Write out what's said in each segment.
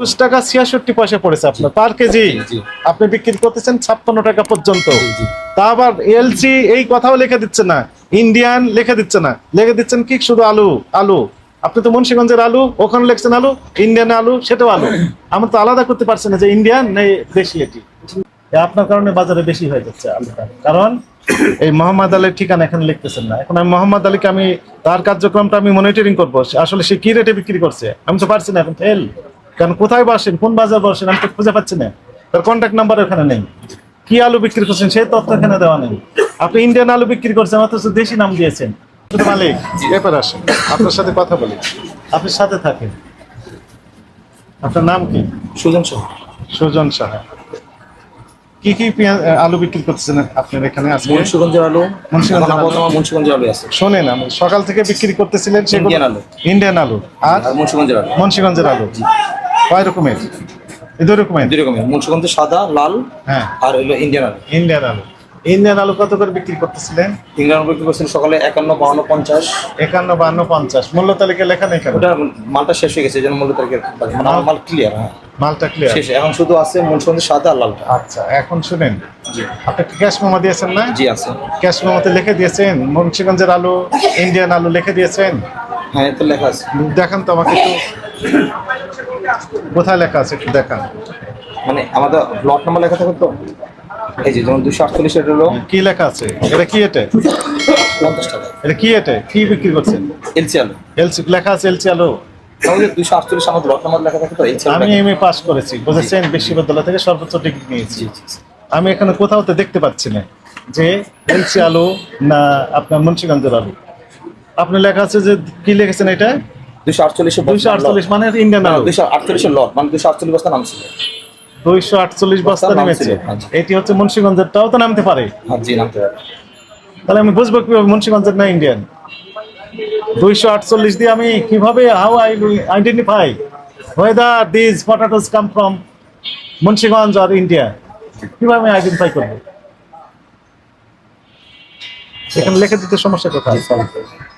টাকা 66 পয়সা পড়েছে আপনার পার কেজি। আপনি বিক্রি করতেছেন 56 টাকা পর্যন্ত। তা আবার এলসি এই কথাও লিখে দিচ্ছে না, ইন্ডিয়ান লিখে দিচ্ছে না, লিখে দিচ্ছেন কি শুধু আলু আলু। আপনি তো মুন্সিগঞ্জের আলু, ওখানে লিখছেন আলু, ইন্ডিয়ান আলু সেটাও আলু। আমরা তো আলাদা করতে পারছি না যে ইন্ডিয়ান নেই দেশি। এটি আপনার কারণে বাজারে বেশি হয়ে যাচ্ছে আলুটা, কারণ এই মোহাম্মদ আলীর ঠিকানা এখানে লিখতেছেন না। এখন আমি মোহাম্মদ আলীকে আমি তার কার্যক্রমটা আমি মনিটরিং করবো, আসলে সে কি রেটে বিক্রি করছে আমি তো পারছি না এখন ফেল। কারণ কোথায় বসেন, কোন বাজার বসেন আমি তো খুঁজে পাচ্ছি না, তার কন্ট্যাক্ট নাম্বার ওখানে নেই। কি আলু বিক্রি করছেন সেই তথ্য এখানে দেওয়া নেই। আপনি ইন্ডিয়ান আলু বিক্রি করছেন অথচ দেশি নাম দিয়েছেন। মালিক এরপর আসেন, আপনার সাথে কথা বলি, আপনার সাথে থাকেন। আপনার নাম কি? সুজন সাহা। সুজন সাহা। কি কি আলু বিক্রি করতেছেন আপনার এখানে? মুন্সিগঞ্জের আলু। মুন্সিগঞ্জের আলু আছে। শোনেন, আমি সকাল থেকে বিক্রি করতেছিলেন সেগুলো ইন্ডিয়ান আলু আর মুন্সিগঞ্জের আলু। মুন্সিগঞ্জের আলু কয় রকমের? দুই রকমের। মুন্সিগঞ্জের সাদা লাল, হ্যাঁ, আর হলো ইন্ডিয়ান আলু। ইন্ডিয়ান আলু। ইন্ডিয়ান আলু কত করে বিক্রি করতেছিলেন? ইন্ডিয়ান আলু বিক্রি করছেন সকালে 51, 52, 50। 51, 52, 50 মূল্য তালিকা লেখা নেই কেন? ওটা মালটা শেষ হয়ে গেছে, এই জন্য মূল্য তালিকা মাল ক্লিয়ার। হ্যাঁ, মালটা ক্লিয়ার শেষ। এখন শুধু আছে মুন্সিগঞ্জের সাদা আর লালটা। আচ্ছা, এখন শুনেন, জি আপনি ক্যাশ মেমো দিয়েছেন না? জি আছে। ক্যাশ মেমোতে লিখে দিয়েছেন মুন্সিগঞ্জের আলু, ইন্ডিয়ান আলু লিখে দিয়েছেন? হ্যাঁ, তো লেখা আছে। দেখান তো আমাকে একটু, কোথায় লেখা আছে একটু দেখান। মানে আমাদের ব্লক নাম্বার লেখা থাকে তো, এই যে যেমন 248 এটা হলো। কি লেখা আছে? এটা কি? এটা 50 টাকা। এটা কি? এটা কি বিক্রি করছেন? এলসি আলু। এলসি লেখা আছে, এলসি আলু। আমাদের 248 আমার ব্লক নাম্বার লেখা থাকে তো, এলসি আলু। আমি এমএ পাস করেছি, বুঝেছেন, বিশ্ববিদ্যালয় থেকে সর্বোচ্চ ডিগ্রি নিয়েছি। আমি এখানে কোথাও তো দেখতে পাচ্ছি না যে এলসি আলু না আপনার মুন্সিগঞ্জের আলু। আপনি লেখা আছে যে কি লিখেছেন এটা? 248 মানে ইন্ডিয়ান আলু। 248 এর লট, মানে 248 বস্তা নামছিল। 248 বস্তা নেমেছে। এটি হচ্ছে মুন্সিগঞ্জেরটাও তো নামতে পারে। হ্যাঁ জি, নামতে পারে। তাহলে আমি বুঝবো কিভাবে মুন্সিগঞ্জের না ইন্ডিয়ান? 248 দিয়ে আমি কিভাবে, how I identify whether these potatoes come from Munshiganj or India? কিভাবে আইডেন্টিফাই করবো? এখানে লিখে দিতে সমস্যা কোথায়?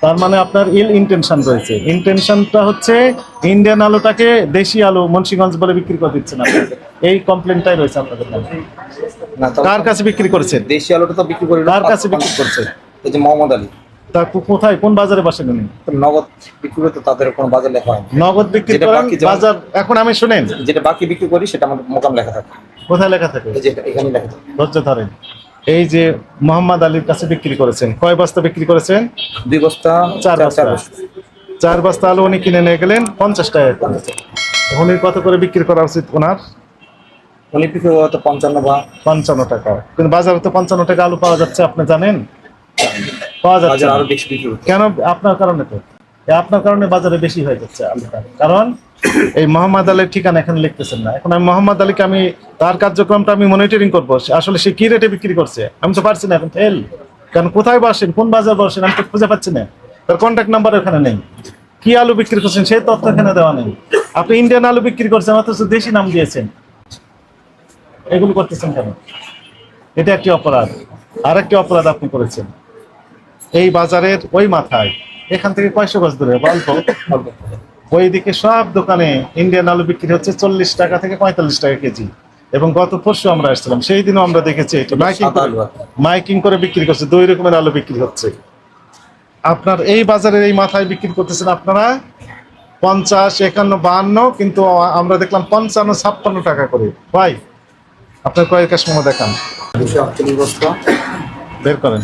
তার মানে আপনার ইল ইন্টেনশন রয়েছে। ইন্টেনশনটা হচ্ছে ইন্ডিয়ান আলুটাকে দেশি আলু মুন্সিগঞ্জ বলে বিক্রি করে দিচ্ছেন আপনি। এই কমপ্লেনটাই রয়েছে আপনাদের নামে। কার কাছে বিক্রি করেছেন? দেশি আলুটা তো বিক্রি করি। কার কাছে বিক্রি করছে? এই যে মোহাম্মদ আলী। তা কোথায়, কোন বাজারে বসেন উনি? নগদ বিক্রি করতে তাদের কোনো বাজার লেখা হয় না। নগদ বিক্রি করেন বাজার। এখন আমি শুনেন, যেটা বাকি বিক্রি করি সেটা আমাদের মোকাম লেখা থাকে। কোথায় লেখা থাকে? এই যে এখানে লেখা থাকে। ধৈর্য ধরেন। এই যে মোহাম্মদ আলীর কাছে বিক্রি করেছেন, কয় বস্তা বিক্রি করেছেন? 2 বস্তা। 4 বস্তা। 4 বস্তা আলু উনি কিনে নিয়ে গেলেন 50 টাকা। উনি কত করে বিক্রি করা উচিত ওনার? উনি বিক্রি করতে 55 বা 55 টাকা। কিন্তু বাজারে তো 55 টাকা আলু পাওয়া যাচ্ছে, আপনি জানেন? পাওয়া যাচ্ছে আরো বেশি বিক্রি করতে। কেন? আপনার কারণে তো। আপনার কারণে বাজারে বেশি হয়ে যাচ্ছে আলুটা, কারণ এই মোহাম্মদ আলীর ঠিকানা এখানে লিখতেছেন না। এখন আমি মোহাম্মদ আলীকে আমি তার কার্যক্রমটা আমি মনিটরিং করবো, আসলে সে কি রেটে বিক্রি করছে আমি তো পারছি না এখন ফেল। কারণ কোথায় বসেন, কোন বাজার বসেন আমি তো খুঁজে পাচ্ছি না, তার কন্ট্যাক্ট নাম্বার ওখানে নেই। কি আলু বিক্রি করছেন সেই তথ্য এখানে দেওয়া নেই। আপনি ইন্ডিয়ান আলু বিক্রি করছেন অথচ দেশি নাম দিয়েছেন। এগুলো করতেছেন কেন? এটা একটি অপরাধ। আর একটি অপরাধ আপনি করেছেন এই বাজারের ওই মাথায়, এখান থেকে কয়শো গজ দূরে অল্প, ওইদিকে সব দোকানে ইন্ডিয়ান আলু বিক্রি হচ্ছে 40 টাকা থেকে 45 টাকা কেজি। এবং গত পরশু আমরা আসছিলাম, সেই দিনও আমরা দেখেছি এটা মাইকিং করে বিক্রি করছে। 2 রকমের আলু বিক্রি হচ্ছে। আপনার এই বাজারের এই মাথায় বিক্রি করতেছেন আপনারা 50, 51, 52, কিন্তু আমরা দেখলাম 55, 56 টাকা করে। ভাই আপনার কয়েক ক্যাশ মেমো দেখান। 248 বস্তা বের করেন।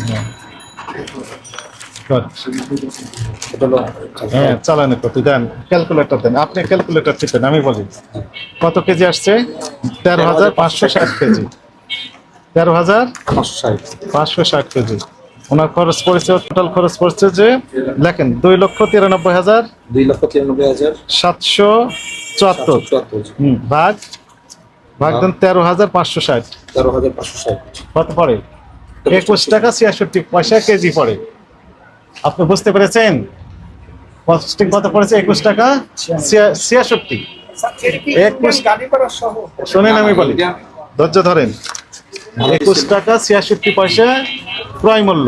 হ্যাঁ, চালানো কত দেন, ক্যালকুলেটর দেন। আপনি ক্যালকুলেটর টিপেন, আমি বলি কত কেজি আসছে? 13,560 কেজি। 13,560 কেজি। ওনার খরচ পড়েছে, টোটাল খরচ পড়ছে যে লেখেন 2,93,000 774। ভাগ দেন 13,560। কত পড়ে? 21 টাকা 66 পয়সা কেজি পড়ে। আপনি বুঝতে পেরেছেন কস্টিং কত পড়েছে? 21 টাকা 66। শোনেন আমি বলি, ধৈর্য ধরেন। 21 টাকা 66 পয়সা ক্রয় মূল্য।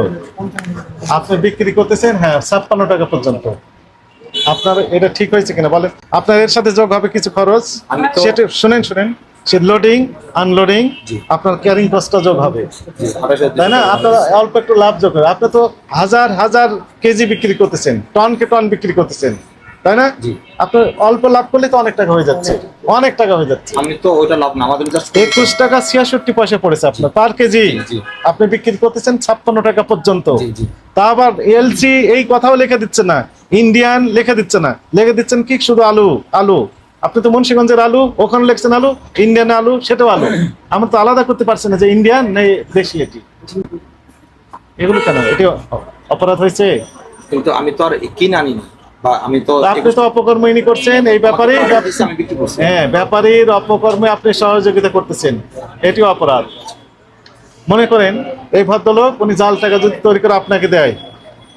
আপনি বিক্রি করতেছেন 56 টাকা পর্যন্ত। আপনার এটা ঠিক হয়েছে কিনা বলেন। আপনার এর সাথে যোগ হবে কিছু খরচ, আমি তো- সেটা শুনেন সে লোডিং আনলোডিং জি। আপনার ক্যারিং কস্টটা যোগ হবে, জি, 28,200 তাই না? আপনার অল্প একটু লাভ যোগ হবে। আপনি তো হাজার হাজার কেজি বিক্রি করতেছেন, টনকে টন বিক্রি করতেছেন, তাই না? জি। আপনার অল্প লাভ করলে তো অনেক টাকা হয়ে যাচ্ছে, অনেক টাকা হয়ে যাচ্ছে। আমি তো ওইটা লাভ না, আমাদের জাস্ট 21 টাকা 66 পয়সা পড়েছে আপনার পার কেজি। জি। আপনি বিক্রি করতেছেন 56 টাকা পর্যন্ত। জি, জি। তা আবার এলসি এই কথাও লিখে দিচ্ছে না, ইন্ডিয়ান লিখে দিচ্ছে না, লিখে দিচ্ছেন কি শুধু আলু আলু। আপনি তো মুন্সিগঞ্জের আলু, ওখানে লিখছেন আলু, ইন্ডিয়ান আলু সেটাও আলু। আমরা তো আলাদা করতে পারছি না যে ইন্ডিয়ান নেই দেশি এটি। এগুলো কেন, এটি অপরাধ হয়েছে? কিন্তু আমি তো আর কিনে আনিনি, বা আমি তো আপনি তো অপকর্মই করছেন এই ব্যাপারে। আমি বিক্রি করছি। হ্যাঁ, ব্যাপারীর অপকর্মে আপনি সহযোগিতা করতেছেন, এটিও অপরাধ। মনে করেন এই ভদ্রলোক উনি জাল টাকা যদি তৈরি করে আপনাকে দেয়,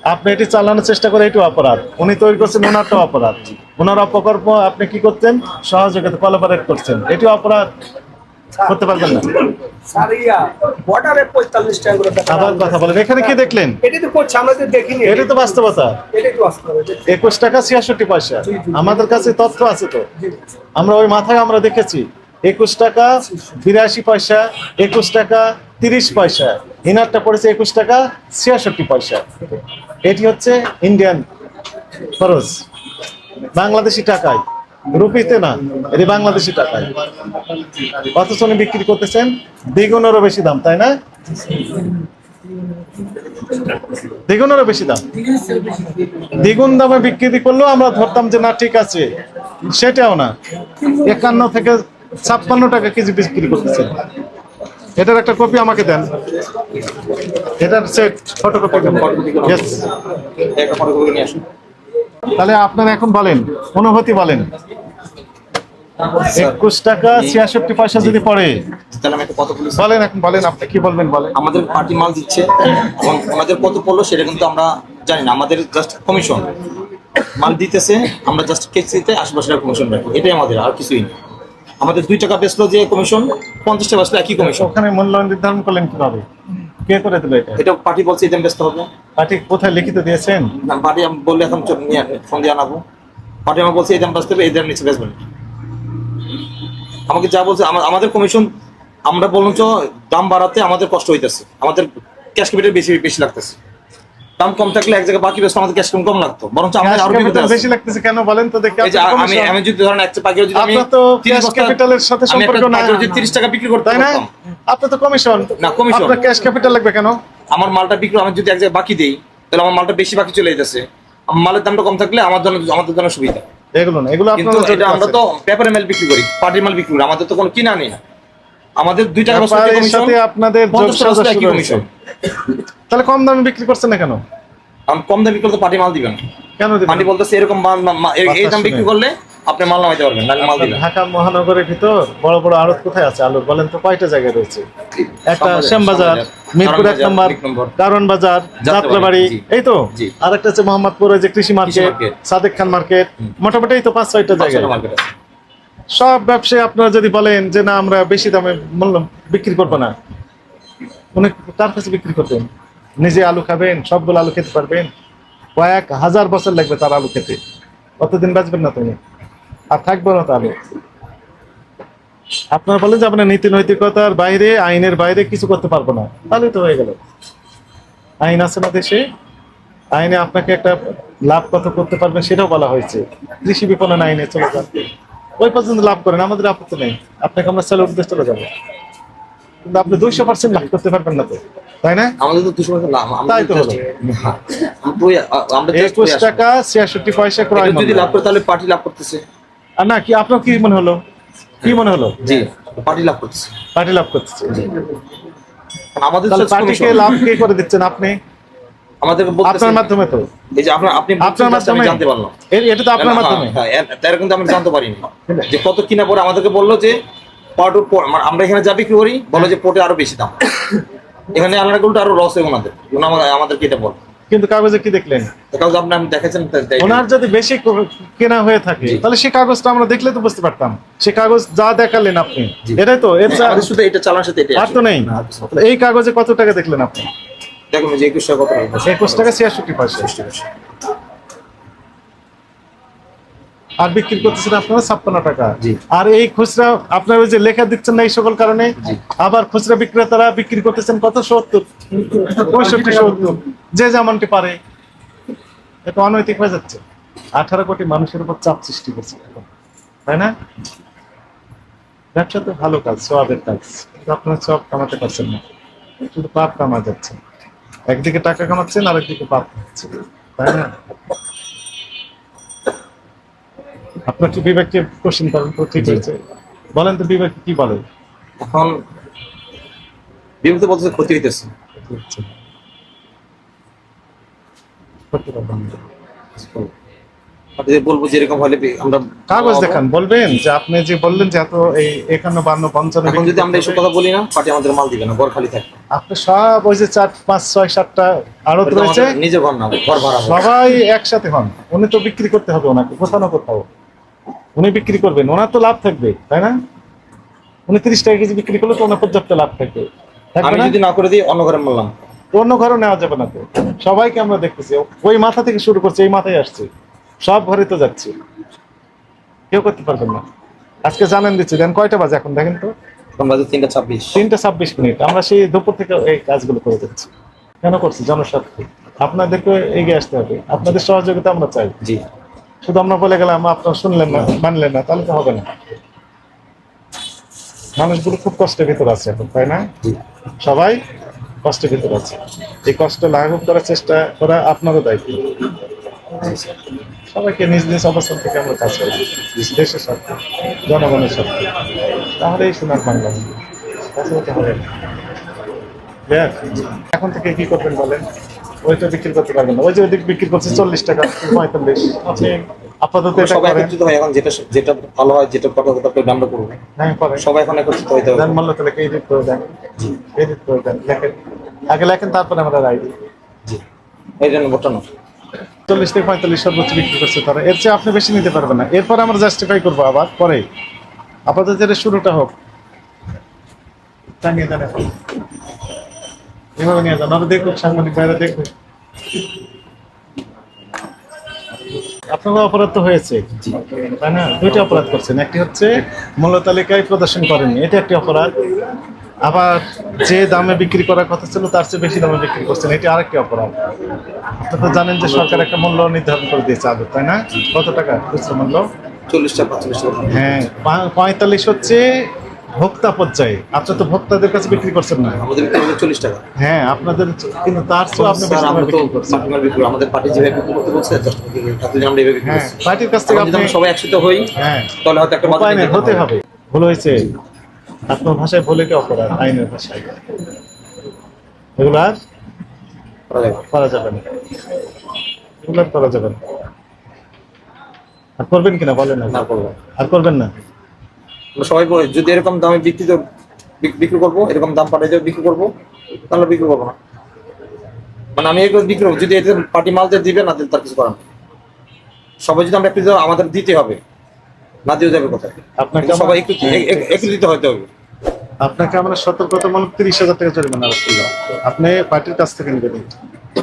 আপনি এটি চালানোর চেষ্টা করে, এটিও অপরাধ। উনি তৈরি করছেন, ওনারটাও অপরাধ। ওনার অপকর্ম আপনি কি করতেন, সহযোগিতা কোলাবরেট করছেন, এটিও অপরাধ। করতে পারবেন না। সারিয়া বর্ডারে 45 টাকা করে টাকা। আবার কথা বলেন, এখানে কি দেখলেন? এটাই তো করছে, আমরা তো দেখিনি। এটি তো বাস্তবতা। এটাই তো বাস্তব। 21 টাকা 66 পয়সা আমাদের কাছে তথ্য আছে তো, আমরা ওই মাথায় আমরা দেখেছি। 21 টাকা 82 পয়সা, 21 টাকা 30 পয়সা, ইনারটা পড়েছে 21 টাকা 66 পয়সা। এটি হচ্ছে ইন্ডিয়ান খরচ, বাংলাদেশি টাকায়, রুপিতে না, এটি বাংলাদেশি টাকায়। অথচ উনি বিক্রি করতেছেন দ্বিগুণেরও বেশি দাম, তাই না? দ্বিগুণেরও বেশি দাম। দ্বিগুণ দামে বিক্রি করলেও আমরা ধরতাম যে না ঠিক আছে, সেটাও না। 51 থেকে 56 টাকা কেজি বিক্রি করতেছেন। এটার একটা কপি আমাকে দেন, এটার সেট ফটোকপি দেন। Yes. একটা ফটো করে নিয়ে আসুন। তাহলে আপনারা এখন বলেন, অনুভূতি বলেন। 21 টাকা 66 পয়সা যদি পড়ে, তাহলে আমি একটা কথা বলি। বলেন এখন বলেন, আপনি কি বলবেন বলেন। আমাদের পার্টি মাল দিচ্ছে এবং ওনাদের কত পড়লো সেটা কিন্তু আমরা জানি না, আমাদের জাস্ট কমিশন মাল দিতেছে, আমরা জাস্ট কেজিতে 80 টাকা কমিশন রাখি, এটাই আমাদের, আর কিছুই না। আমাদের 2 টাকা বেচলো যে কমিশন, 50 টাকা বেচলো একই কমিশন। ওখানে মূল্য নির্ধারণ করলেন কিভাবে, কে করে দিল এটা? এটা পার্টি বলছে এটা বেচতে হবে পার্টি কোথায় লিখিত দিয়েছেন? না, পার্টি আমি বললে এখন ফোন দিয়ে আনাবো। পার্টি আমার বলছে এই দাম বেচতে হবে, এই দাম নিচে বেচবেন। আমাকে যা বলছে আমাদের কমিশন, আমরা বললাম তো দাম বাড়াতে আমাদের কষ্ট হইতেছে, আমাদের ক্যাশ ক্যাপিটাল বেশি বেশি লাগতেছে। দাম কম থাকলে এক জায়গায় বাকি বেচতে আমাদের ক্যাশ কম লাগতো, বরং আমরা আরো বিপদে আছি। বেশি লাগতেছে কেন বলেন তো দেখি। এই যে আমি যদি ধরেন একটা পাইকারি যদি আমি আপনার তো 30 ক্যাশ বস্তা- ক্যাপিটালের সাথে আমি সম্পর্ক একটা না, পাইকারি যদি 30 টাকা বিক্রি করতে তাই না? পারতাম, আপনার তো কমিশন, না, কমিশন। আপনার ক্যাশ ক্যাপিটাল লাগবে কেন? আমার মালটা বিক্রি আমি যদি এক জায়গায় বাকি দেই, তাহলে আমার মালটা বেশি বাকি চলে যেতেছে। আমার মালের দামটা কম থাকলে আমাদের জন্য সুবিধা। এগুলো না, এগুলো কিন্তু আপনারা এটা আমরা তো পেপার মাল বিক্রি করি, পার্টির মাল বিক্রি করি, আমাদের তো কোনো কিনা নেই না। আমাদের 2 টাকা বস্তা ব্যাপারের কমিশন, সাথে আপনাদের যোগ 50 টাকা বস্তা সাজস একই শুরু কমিশন। হয়েছে। তাহলে কম দামে বিক্রি করছেন না কেন? আমি কম দামে বিক্রি করলে পার্টি মাল দিবেন, কেন দিবেন? পার্টি বলতেছে এরকম এই দাম বিক্রি করলে আপনি মাল নামাইতে পারবেন, নাহলে মাল দিবেন। ঢাকা মহানগরের ভিতর বড় বড় আড়ত কোথায় আছে আলুর বলেন তো, কয়টা জায়গায় রয়েছে? একটা শ্যামবাজার, মিরপুর 1 নম্বর, কারণ বাজার, যাত্রাবাড়ি, জি। এই তো। জি। আর একটা হচ্ছে মোহাম্মদপুরে যে কৃষি মার্কেট, মার্কেট। সাদেক খান মার্কেট, মোটামুটি এই তো 5-6টা জায়গায়। মার্কেট আছে। সব ব্যবসায়ী আপনারা যদি বলেন যে না আমরা বেশি দামে মূল্য বিক্রি করবো না, উনি কার কাছে বিক্রি করবেন? নিজে আলু খাবেন, সবগুলো আলু খেতে পারবেন? কয়েক হাজার বছর লাগবে তার আলু খেতে, কতদিন বাঁচবেন না তুমি, আর থাকবে না তো আলু। আপনারা বলেন যে আপনার নীতি নৈতিকতার বাইরে, আইনের বাইরে কিছু করতে পারবো না, তাহলে তো হয়ে গেল। আইন আছে না দেশে, আইনে আপনাকে একটা লাভ কত করতে পারবেন সেটাও বলা হয়েছে। কৃষি বিপণন আইনে চলে যান, ওই পর্যন্ত লাভ করেন, আমাদের আপত্তি নেই, আপনাকে আমরা সেলের উদ্দেশ্যে চলে যাবো। কিন্তু আপনি 200% লাভ করতে পারবেন না তো, তাই না? আমাদের তো 200 লাভ, তাই তো হলো। আমরা 21 টাকা 66 পয়সা ক্রয় যদি মূল্য। লাভ করে তাহলে পার্টি লাভ করতেছে। আর না কি আপনার কি মনে হলো, কি মনে হলো? জি, পার্টি লাভ করতেছে। পার্টি লাভ করতেছে। আমাদের তাহলে পার্টিকে লাভ কে করে দিচ্ছেন আপনি? আমাদের আপনার মাধ্যমে তো। এই যে আপনি আপনার মাধ্যমে আমি জানতে পারলাম, এটা তো আপনার মাধ্যমে। তার কিন্তু আমি জানতে পারিনি যে কত কিনা পরে আমাদেরকে বললো যে আমরা এখানে যা বিক্রি করি বলো যে পোর্টে আরো বেশি দাম, এখানে আলাদা উল্টো আরো লস হয় ওনাদের, আমাদেরকে এটা বল। কিন্তু কাগজে কি দেখলেন? কাগজ আপনি দেখেছেন, ওনার যদি বেশি কেনা হয়ে থাকে তাহলে সেই কাগজটা আমরা দেখলে তো বুঝতে পারতাম। সে কাগজ যা দেখালেন আপনি, এটাই তো, এর আমাদের শুধু এটা চালানোর সাথে এটা আর তো নেই। তাহলে এই কাগজে কত টাকা দেখলেন আপনি? দেখুন যে 21 টাকা কত 21 টাকা 66 পয়সা। আর বিক্রি করতেছেন আপনারা 56 টাকা। জি। আর এই খুচরা আপনারা ওই যে লেখা দিচ্ছেন না এই সকল কারণে, জি। আবার খুচরা বিক্রেতারা বিক্রি করতেছেন কত 70, 65, 70, যে যেমনটি পারে। এটা অনৈতিক হয়ে যাচ্ছে। 18 কোটি মানুষের উপর চাপ সৃষ্টি করছে এখন, তাই না? ব্যবসা তো ভালো কাজ, সওয়াবের কাজ, কিন্তু আপনারা সওয়াব কামাতে পারছেন না, শুধু পাপ কামা যাচ্ছে। একদিকে টাকা কামাচ্ছেন আর একদিকে পাপ কামাচ্ছেন, তাই না? আপনার কি বিবেককে কোশ্চেন করেন তো, ঠিক হয়েছে? বলেন তো বিবেক কি বলে? এখন বিবেক বলতেছে ক্ষতি হইতেছে। করতে পারবেন না। আপনি যে বলবো যে এরকম হলে আমরা কাগজ দেখান, বলবেন যে আপনি যে বললেন যে এত এই 51, 52, 55 এখন যদি আমরা এইসব কথা বলি না, পার্টি আমাদের মাল দিবে না, ঘর খালি থাকবে। আপনি সব ওই যে 4, 5, 6, 7টা আড়ত এটা তো রয়েছে, আমাদের নিজের ঘর না, ঘর ভাড়া হবে। সবাই একসাথে হন। উনি তো বিক্রি করতে হবে ওনাকে কোথাও না কোথাও, উনি বিক্রি করবেন, ওনার তো লাভ থাকবে, তাই না? উনি 30 টাকা কেজি বিক্রি করলে তো ওনার পর্যাপ্ত লাভ থাকবে, থাকবে আমি না? যদি না করে দিই অন্য ঘরে মারলাম, অন্য ঘরে নেওয়া যাবে না তো। সবাইকে আমরা দেখতেছি, ওই মাথা থেকে শুরু করছে, এই মাথায় আসছে, সব ঘরে তো যাচ্ছে, কেউ করতে পারবেন না। আজকে জানেন দিচ্ছি, দেন কয়টা বাজে এখন দেখেন তো? আমরা যে 3:26। 3:26। আমরা সেই দুপুর থেকে এই কাজগুলো করে যাচ্ছি। কেন করছি? জনস্বার্থে। আপনাদেরকে এগিয়ে আসতে হবে, আপনাদের সহযোগিতা আমরা চাই। জি। শুধু আমরা বলে গেলাম আপনারা শুনলেন না, মানলেন না, তাহলে তো হবে না। মানুষগুলো খুব কষ্টের ভিতর আছে এখন, তাই না? জি। সবাই কষ্টের ভিতর আছে। এই কষ্ট লাঘব করার চেষ্টা করা আপনারও দায়িত্ব। সবাইকে নিজ নিজ অবস্থান থেকে আমরা কাজ করি, দেশের স্বার্থে, জনগণের স্বার্থে, তাহলেই সোনার বাংলা হবে। তাছাড়া তো হবে না। দেখ, এখন থেকে কি করবেন বলেন? ওইটা বিক্রি করতে পারবেন না, ওই যে ওইদিক বিক্রি করছে 40 টাকা, 45। আপনি আপাতত আমরা এটা সবাই করেন। একত্রিত হয় এখন, যেটা যেটা ভালো হয়, যেটা কথা আমরা করবো, হ্যাঁ, করেন। সবাই এখন একত্রিত হইতে হবে। দেন মাল্য তাহলে এডিট করে দেন, এডিট করে দেন, লেখেন, আগে লেখেন, তারপরে আমরা রায় দিই। জি। এই জন্য ঘটনা 40 থেকে 45 সর্বোচ্চ বিক্রি করছে তারা, এর চেয়ে আপনি বেশি নিতে পারবেন না। এরপর আমরা জাস্টিফাই করবো আবার পরে, আপাতত যেটা শুরুটা হোক। টানিয়ে দেন এখন, এভাবে নিয়ে যান, আরো দেখুক, সাংবাদিক ভাইরা দেখুক। আপনারা অপরাধ তো হয়েছে, তাই না? দুইটা অপরাধ করছেন, একটি হচ্ছে মূল্য তালিকায় প্রদর্শন করেননি, এটা একটি অপরাধ। আবার যে দামে বিক্রি করার কথা ছিল তার চেয়ে বেশি দামে বিক্রি করছেন, এটি আরেকটি অপরাধ। আপনি তো জানেন যে সরকার একটা মূল্য নির্ধারণ করে দিয়েছে আদৌ, তাই না? কত টাকা খুচরা মূল্য? 40 টাকা 45 টাকা। হ্যাঁ, 45 হচ্ছে ভোক্তা পর্যায়ে। আপনি তো ভোক্তাদের কাছে বিক্রি করছেন না। আমাদের বিক্রি হলো 40 টাকা। হ্যাঁ, আপনাদের কিন্তু তার চেয়েও আপনি বেশি স্যার, দামে আমরা তো বিক্রি করছেন। মাল্টিমাল বিক্রি, আমাদের পার্টি যেভাবে বিক্রি করতে বলছে, এতদিন আমরা এভাবে বিক্রি হ্যাঁ, করছি। পার্টির কাছ থেকে এখন যদি আপনি, আমরা সবাই একসাথে হই, হ্যাঁ, তাহলে হয়তো একটা উপায় বাজার নেই, নিতে হতে হবে। হবে। ভুল হয়েছে, আপনার ভাষায় ভুল, এটা অপরাধ, আইনের ভাষায়। এগুলো আর করা যাবে। করা যাবে না, এগুলো আর করা যাবে না। আর করবেন কিনা বলেন না? না করবো। আর করবেন না। আমরা সবাই বলি, যদি এরকম দামে বিক্রি করবো, এরকম দাম পাঠিয়ে বিক্রি করবো, তাহলে বিক্রি করবো না। মানে আমি এগুলো বিক্রি করবো, যদি এতে পার্টি মাল যে দিবে না দিলে তার কিছু করার নেই। সবাই যদি আমরা একটু আমাদের দিতে হবে, না দিয়ে যাবে কোথায়? আপনাকে কিন্তু সবাই আমরা- একত্রিত হতে হবে। আপনাকে আমরা সতর্কতামূলক 30,000 টাকা জরিমানা আরোপ করলাম, আপনি পার্টির কাছ থেকে নেবেন।